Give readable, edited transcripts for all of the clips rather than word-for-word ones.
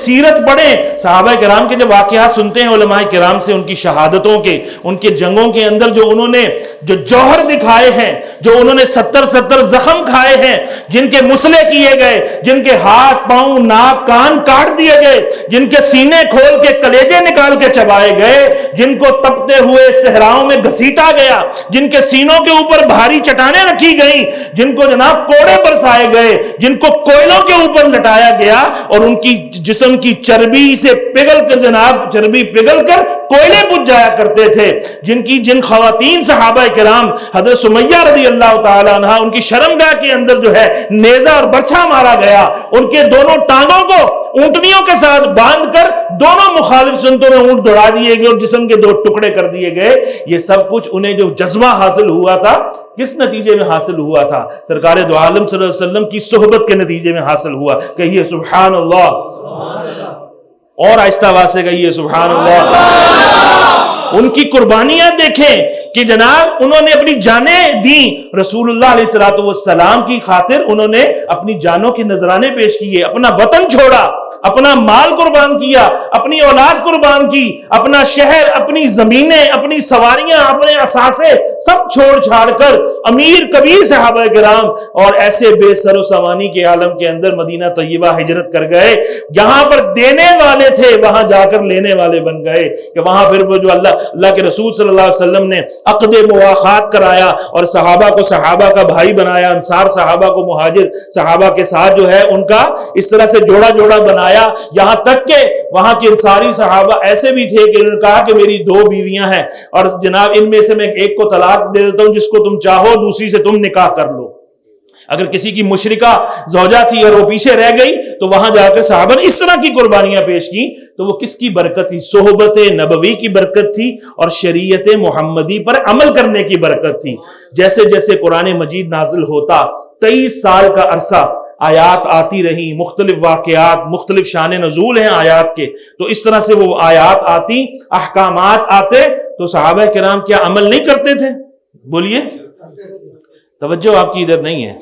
سیرت پڑھیں، صحابہ کرام کے جب واقعات سنتے ہیں علماء کرام سے، ان کی شہادتوں کے، ان کے جنگوں کے اندر جو انہوں نے جو جوہر دکھائے ہیں، جو انہوں نے 70 زخم کھائے ہیں، جن کے مسلے کیے گئے، جن کے ہاتھ پاؤں ناک کان کاٹ دیے گئے، جن کے سینے کھول کے کلیجے نکال کے چبائے گئے، جن کو تپتے ہوئے صحراؤں میں گھسیٹا گیا، جن کے سینوں کے اوپر بھاری چٹانیں رکھی گئیں، جن کو جناب کوڑے برسائے گئے، جن کو کوئلوں کے اوپر لٹایا گیا اور ان کی جسم کی چربی سے پگھل کر جناب چربی پگھل کر کوئلے بجھ جایا کرتے تھے، جن خواتین صحابہ کرام حضرت سمیہ رضی اللہ تعالی عنہ، ان کی شرمگاہ کے اندر جو ہے نیزہ اور برچھا مارا گیا، ان کے دونوں ٹانگوں کو اونٹنیوں کے ساتھ باندھ کر دونوں مخالف سنتوں میں اونٹ دوڑا دیے گئے اور جسم کے 2 ٹکڑے کر دیے گئے۔ یہ سب کچھ انہیں جو جذبہ حاصل ہوا تھا کس نتیجے میں حاصل ہوا تھا؟ سرکار دو عالم صلی اللہ علیہ وسلم کی صحبت کے نتیجے میں حاصل ہوا۔ کہیے سبحان اللہ، اور آہستہ آواز سے کہیے سبحان اللہ۔ ان کی قربانیاں دیکھیں کہ جناب انہوں نے اپنی جانیں دیں، رسول اللہ علیہ السلام کی خاطر انہوں نے اپنی جانوں کے نذرانے پیش کیے، اپنا وطن چھوڑا، اپنا مال قربان کیا، اپنی اولاد قربان کی، اپنا شہر، اپنی زمینیں، اپنی سواریاں، اپنے اثاثے سب چھوڑ چھاڑ کر امیر کبیر صحابہ کرام اور ایسے بے سر و سامانی کے عالم کے اندر مدینہ طیبہ ہجرت کر گئے۔ جہاں پر دینے والے تھے وہاں جا کر لینے والے بن گئے، کہ وہاں پھر وہ جو اللہ کے رسول صلی اللہ علیہ وسلم نے عقد مواخات کرایا اور صحابہ کو صحابہ کا بھائی بنایا، انصار صحابہ کو مہاجر صحابہ کے ساتھ جو ہے ان کا اس طرح سے جوڑا جوڑا بنایا، یہاں تک کہ وہاں کے انصاری صحابہ ایسے بھی تھے کہ انہوں نے کہا کہ میری 2 بیویاں ہیں اور جناب ان میں سے میں ایک کو طلاق دے دیتا ہوں، جس کو تم چاہو دوسری سے تم نکاح کر لو۔ اگر کسی کی مشرکہ زوجہ تھی اور وہ پیچھے رہ گئی تو وہاں جا کر صحابہ نے اس طرح کی قربانیاں پیش کی، تو وہ کس کی برکت تھی؟ صحبت نبوی کی برکت تھی اور شریعت محمدی پر عمل کرنے کی برکت تھی۔ جیسے جیسے قرآن مجید نازل ہوتا، 23 سال کا عرصہ آیات آتی رہی، مختلف واقعات، مختلف شان نزول ہیں آیات کے، تو اس طرح سے وہ آیات آتی، احکامات آتے، تو صحابہ کرام کیا عمل نہیں کرتے تھے؟ بولیے، توجہ آپ کی ادھر نہیں ہے،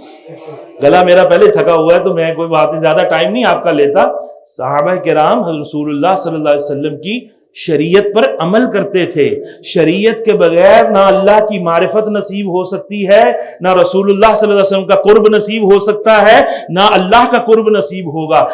گلا میرا پہلے تھکا ہوا ہے تو میں کوئی بات نہیں، زیادہ ٹائم نہیں آپ کا لیتا۔ صحابہ کرام حضرت رسول اللہ صلی اللہ علیہ وسلم کی شریعت پر عمل کرتے تھے۔ شریعت کے بغیر نہ اللہ کی معرفت نصیب ہو سکتی ہے، نہ رسول اللہ صلی اللہ علیہ وسلم کا قرب نصیب ہو سکتا ہے، نہ اللہ کا قرب نصیب ہوگا۔